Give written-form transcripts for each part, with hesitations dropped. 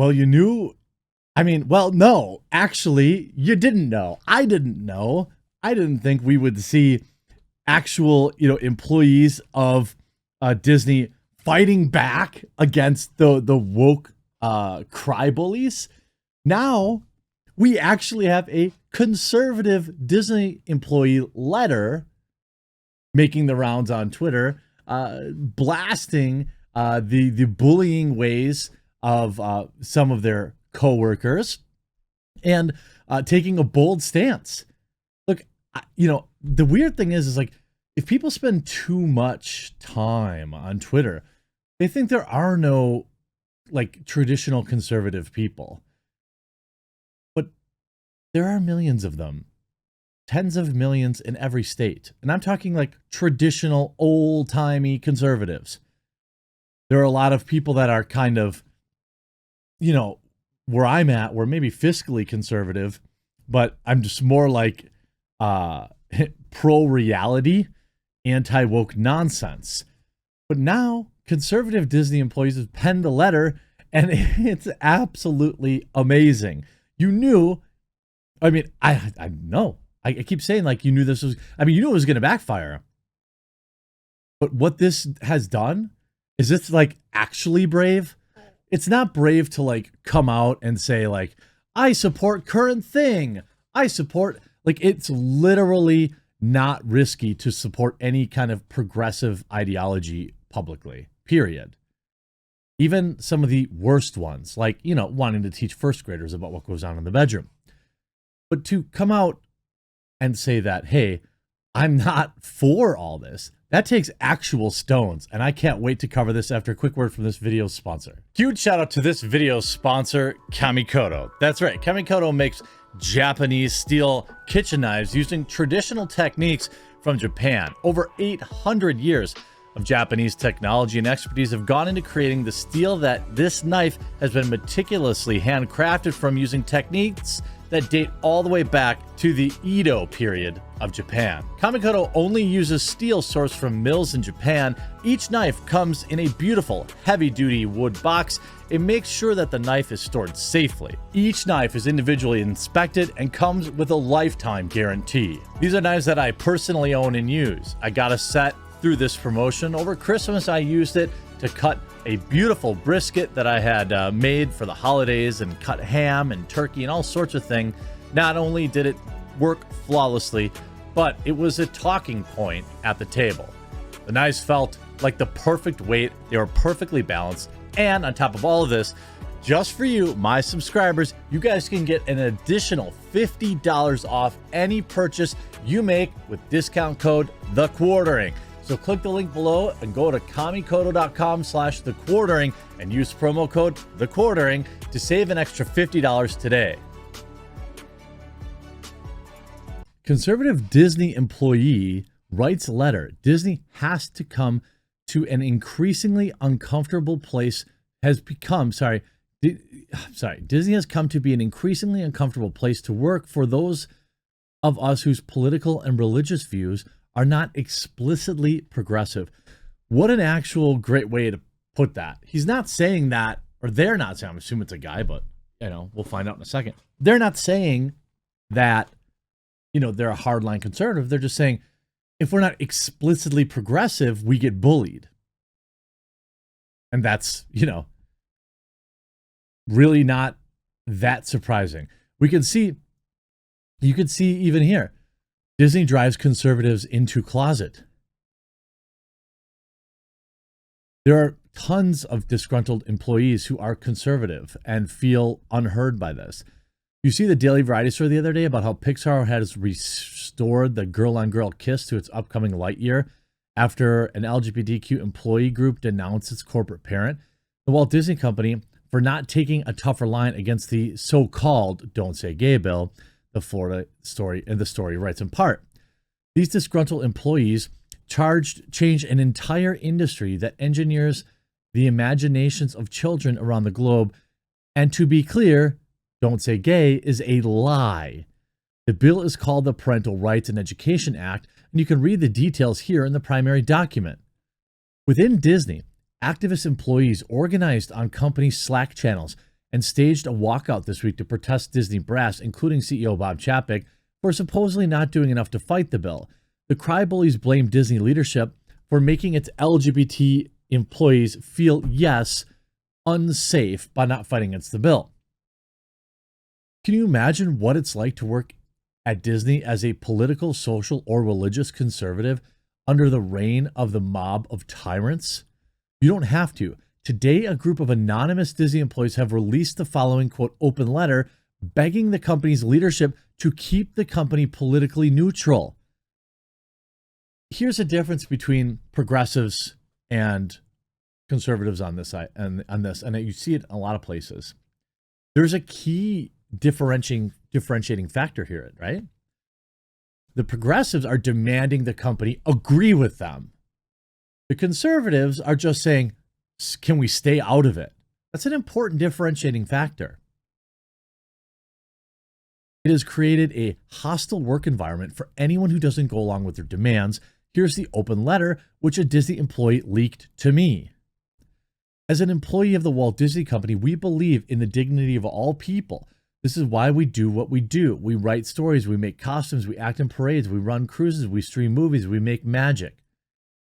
Well, you knew. I mean, well, no, actually, you didn't know. I didn't know. I didn't think we would see actual, employees of Disney fighting back against the woke cry bullies. Now we actually have a conservative Disney employee letter making the rounds on Twitter, blasting the bullying ways of some of their coworkers and taking a bold stance. Look, the weird thing is like, if people spend too much time on Twitter, they think there are no like traditional conservative people. But there are millions of them, tens of millions in every state. And I'm talking like traditional old-timey conservatives. There are a lot of people that are kind of, where I'm at, we're maybe fiscally conservative, but I'm just more like pro-reality, anti-woke nonsense. But now conservative Disney employees have penned a letter, and it's absolutely amazing. You knew, I mean, I know. I keep saying like you knew this was, you knew it was going to backfire. But what this has done is it's like actually brave. It's not brave to like come out and say like, I support current thing. I support, like, it's literally not risky to support any kind of progressive ideology publicly, period. Even some of the worst ones, like, wanting to teach first graders about what goes on in the bedroom. But to come out and say that, hey, I'm not for all this, that takes actual stones. And I can't wait to cover this after a quick word from this video's sponsor. Huge shout out to this video's sponsor, Kamikoto. That's right, Kamikoto makes Japanese steel kitchen knives using traditional techniques from Japan. Over 800 years of Japanese technology and expertise have gone into creating the steel that this knife has been meticulously handcrafted from, using techniques that date all the way back to the Edo period of Japan. Kamikoto only uses steel sourced from mills in Japan. Each knife comes in a beautiful, heavy-duty wood box. It makes sure that the knife is stored safely. Each knife is individually inspected and comes with a lifetime guarantee. These are knives that I personally own and use. I got a set through this promotion. Over Christmas, I used it to cut a beautiful brisket that I had made for the holidays, and cut ham and turkey and all sorts of things. Not only did it work flawlessly, but it was a talking point at the table. The knives felt like the perfect weight. They were perfectly balanced. And on top of all of this, just for you, my subscribers, you guys can get an additional $50 off any purchase you make with discount code THEQUARTERING. So click the link below and go to kamikoto.com/thequartering and use promo code THEQUARTERING to save an extra $50 today. Conservative Disney employee writes letter. Disney has to come to an increasingly uncomfortable place. Disney has come to be an increasingly uncomfortable place to work for those of us whose political and religious views are not explicitly progressive. What an actual great way to put that. He's not saying that, or they're not saying, I'm assuming it's a guy, but we'll find out in a second. They're not saying that, they're a hardline conservative. They're just saying, if we're not explicitly progressive, we get bullied. And that's, really not that surprising. You could see even here, Disney drives conservatives into closet. There are tons of disgruntled employees who are conservative and feel unheard by this. You see the Daily Variety story the other day about how Pixar has restored the girl-on-girl kiss to its upcoming Lightyear after an LGBTQ employee group denounced its corporate parent, the Walt Disney Company, for not taking a tougher line against the so-called Don't Say Gay bill. The Florida story, and the story writes in part, these disgruntled employees change an entire industry that engineers the imaginations of children around the globe. And to be clear, Don't Say Gay is a lie. The bill is called the Parental Rights and Education Act, and you can read the details here in the primary document. Within Disney, activist employees organized on company Slack channels and staged a walkout this week to protest Disney brass, including CEO Bob Chapek, for supposedly not doing enough to fight the bill. The crybullies blame Disney leadership for making its LGBT employees feel, yes, unsafe by not fighting against the bill. Can you imagine what it's like to work at Disney as a political, social, or religious conservative under the reign of the mob of tyrants? You don't have to. Today, a group of anonymous Disney employees have released the following, quote, open letter begging the company's leadership to keep the company politically neutral. Here's a difference between progressives and conservatives on this side, and you see it in a lot of places. There's a key differentiating factor here, right? The progressives are demanding the company agree with them. The conservatives are just saying, can we stay out of it? That's an important differentiating factor. It has created a hostile work environment for anyone who doesn't go along with their demands. Here's the open letter, which a Disney employee leaked to me. As an employee of the Walt Disney Company, we believe in the dignity of all people. This is why we do what we do. We write stories, we make costumes, we act in parades, we run cruises, we stream movies, we make magic.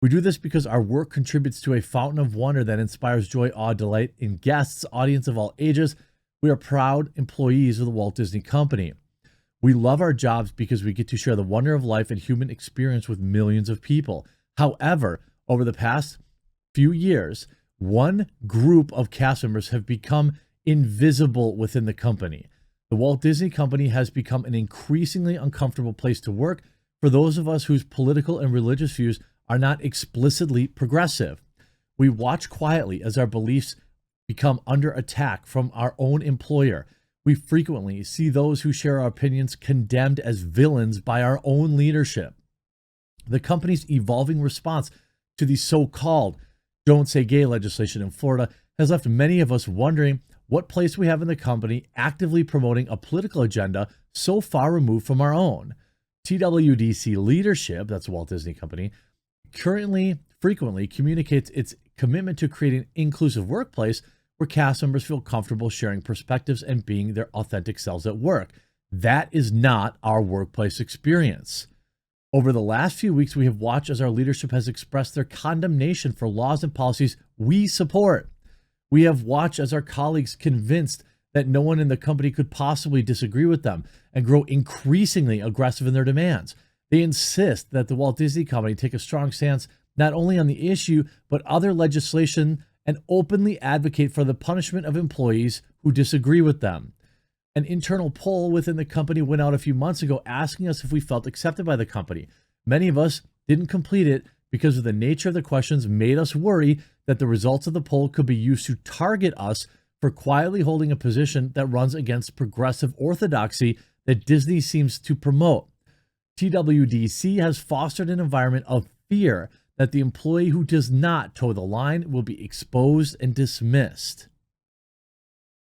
We do this because our work contributes to a fountain of wonder that inspires joy, awe, delight in guests, audience of all ages. We are proud employees of the Walt Disney Company. We love our jobs because we get to share the wonder of life and human experience with millions of people. However, over the past few years, one group of cast members have become invisible within the company. The Walt Disney Company has become an increasingly uncomfortable place to work for those of us whose political and religious views are not explicitly progressive. We watch quietly as our beliefs become under attack from our own employer. We frequently see those who share our opinions condemned as villains by our own leadership. The company's evolving response to the so-called Don't Say Gay legislation in Florida has left many of us wondering what place we have in the company actively promoting a political agenda so far removed from our own. TWDC leadership, that's Walt Disney Company, currently frequently communicates its commitment to creating an inclusive workplace where cast members feel comfortable sharing perspectives and being their authentic selves at work. That is not our workplace experience. Over the last few weeks, we have watched as our leadership has expressed their condemnation for laws and policies we support. We have watched as our colleagues convinced that no one in the company could possibly disagree with them and grow increasingly aggressive in their demands. They insist that the Walt Disney Company take a strong stance not only on the issue, but other legislation and openly advocate for the punishment of employees who disagree with them. An internal poll within the company went out a few months ago asking us if we felt accepted by the company. Many of us didn't complete it because of the nature of the questions made us worry that the results of the poll could be used to target us for quietly holding a position that runs against progressive orthodoxy that Disney seems to promote. TWDC has fostered an environment of fear that the employee who does not toe the line will be exposed and dismissed.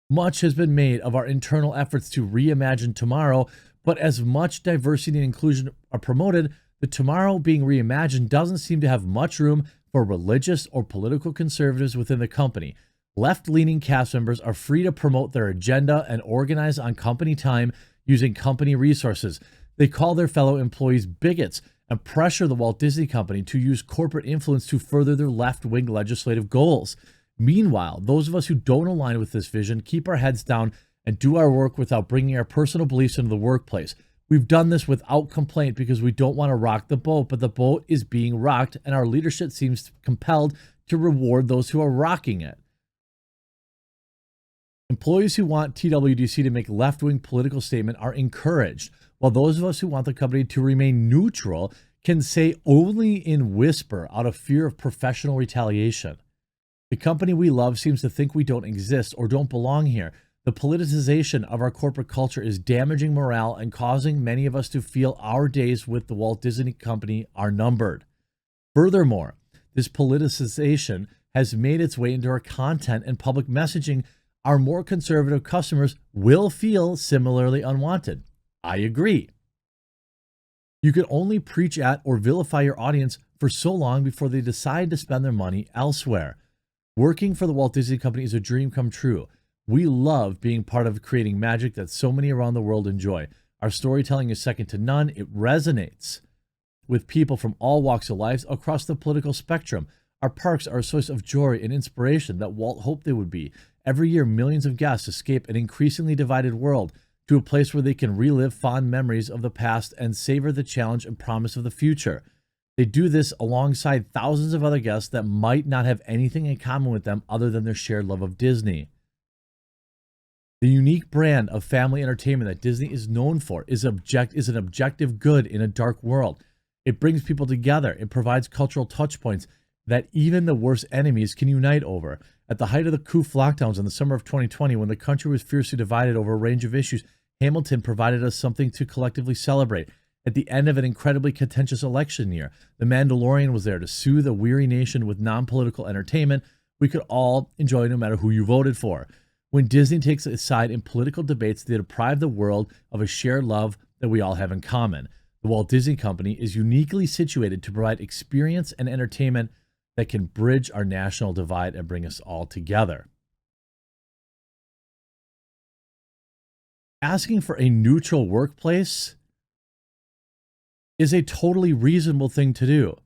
Much has been made of our internal efforts to reimagine tomorrow, but as much diversity and inclusion are promoted, the tomorrow being reimagined doesn't seem to have much room for religious or political conservatives within the company. Left-leaning cast members are free to promote their agenda and organize on company time using company resources. They call their fellow employees bigots and pressure the Walt Disney Company to use corporate influence to further their left-wing legislative goals. Meanwhile, those of us who don't align with this vision keep our heads down and do our work without bringing our personal beliefs into the workplace. We've done this without complaint because we don't want to rock the boat, but the boat is being rocked and our leadership seems compelled to reward those who are rocking it. Employees who want TWDC to make left-wing political statement are encouraged, while those of us who want the company to remain neutral can say only in whisper out of fear of professional retaliation. The company we love seems to think we don't exist or don't belong here. The politicization of our corporate culture is damaging morale and causing many of us to feel our days with the Walt Disney Company are numbered. Furthermore, this politicization has made its way into our content and public messaging. Our more conservative customers will feel similarly unwanted. I agree. You can only preach at or vilify your audience for so long before they decide to spend their money elsewhere. Working for the Walt Disney Company is a dream come true. We love being part of creating magic that so many around the world enjoy. Our storytelling is second to none. It resonates with people from all walks of life across the political spectrum. Our parks are a source of joy and inspiration that Walt hoped they would be. Every year, millions of guests escape an increasingly divided world to a place where they can relive fond memories of the past and savor the challenge and promise of the future. They do this alongside thousands of other guests that might not have anything in common with them other than their shared love of Disney. The unique brand of family entertainment that Disney is known for is an objective good in a dark world. It brings people together. It provides cultural touchpoints that even the worst enemies can unite over. At the height of the coup lockdowns in the summer of 2020, when the country was fiercely divided over a range of issues, Hamilton provided us something to collectively celebrate. At the end of an incredibly contentious election year, The Mandalorian was there to soothe a weary nation with non-political entertainment we could all enjoy no matter who you voted for. When Disney takes a side in political debates, they deprive the world of a shared love that we all have in common. The Walt Disney Company is uniquely situated to provide experience and entertainment that can bridge our national divide and bring us all together. Asking for a neutral workplace is a totally reasonable thing to do.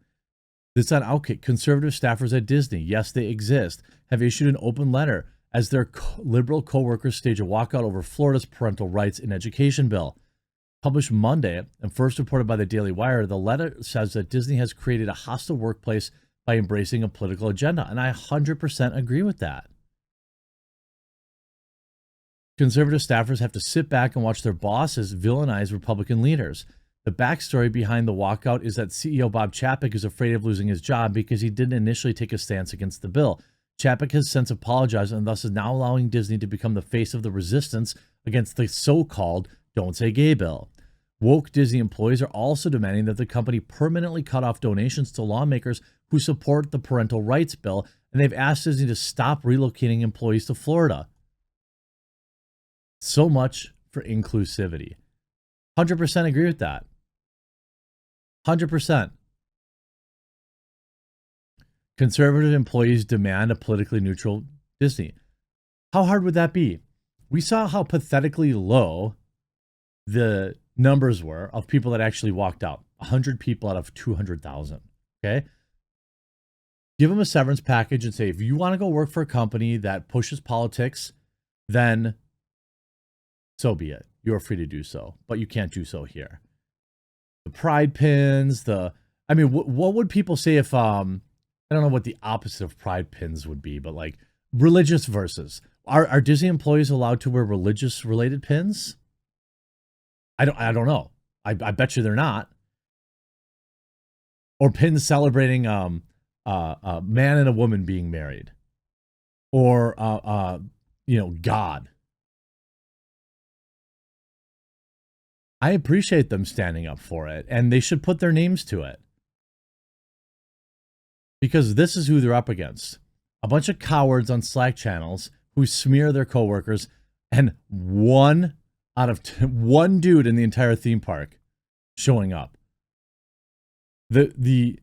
This on Outkick. Conservative staffers at Disney, yes, they exist, have issued an open letter as their liberal co-workers stage a walkout over Florida's parental rights in education bill. Published Monday and first reported by the Daily Wire, the letter says that Disney has created a hostile workplace by embracing a political agenda, and I 100% agree with that. Conservative staffers have to sit back and watch their bosses villainize Republican leaders. The backstory behind the walkout is that CEO Bob Chapek is afraid of losing his job because he didn't initially take a stance against the bill. Chapek has since apologized and thus is now allowing Disney to become the face of the resistance against the so-called Don't Say Gay bill. Woke Disney employees are also demanding that the company permanently cut off donations to lawmakers who support the parental rights bill, and they've asked Disney to stop relocating employees to Florida. So much for inclusivity. 100% agree with that. 100%. Conservative employees demand a politically neutral Disney. How hard would that be? We saw how pathetically low the numbers were of people that actually walked out. 100 people out of 200,000. Okay? Give them a severance package and say, if you want to go work for a company that pushes politics, then so be it. You're free to do so, but you can't do so here. The pride pins, what would people say if, I don't know what the opposite of pride pins would be, but like religious verses. Are Disney employees allowed to wear religious related pins? I don't know. I bet you they're not. Or pins celebrating a man and a woman being married, or God. I appreciate them standing up for it, and they should put their names to it. Because this is who they're up against. A bunch of cowards on Slack channels who smear their coworkers, and one dude in the entire theme park showing up. You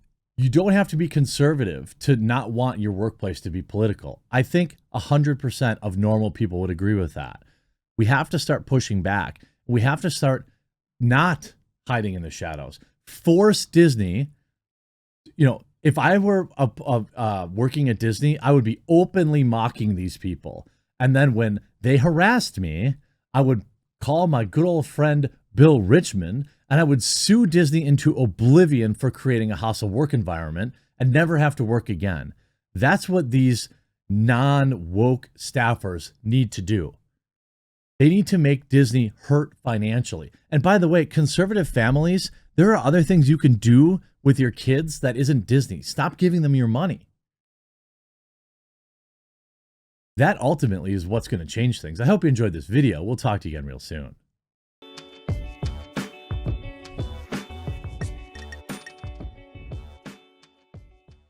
don't have to be conservative to not want your workplace to be political. I think 100% of normal people would agree with that. We have to start pushing back. We have to start not hiding in the shadows. Force Disney. If I were working at Disney, I would be openly mocking these people. And then when they harassed me, I would call my good old friend Bill Richmond, and I would sue Disney into oblivion for creating a hostile work environment and never have to work again. That's what these non-woke staffers need to do. They need to make Disney hurt financially. And by the way, conservative families, there are other things you can do with your kids that isn't Disney. Stop giving them your money. That ultimately is what's going to change things. I hope you enjoyed this video. We'll talk to you again real soon.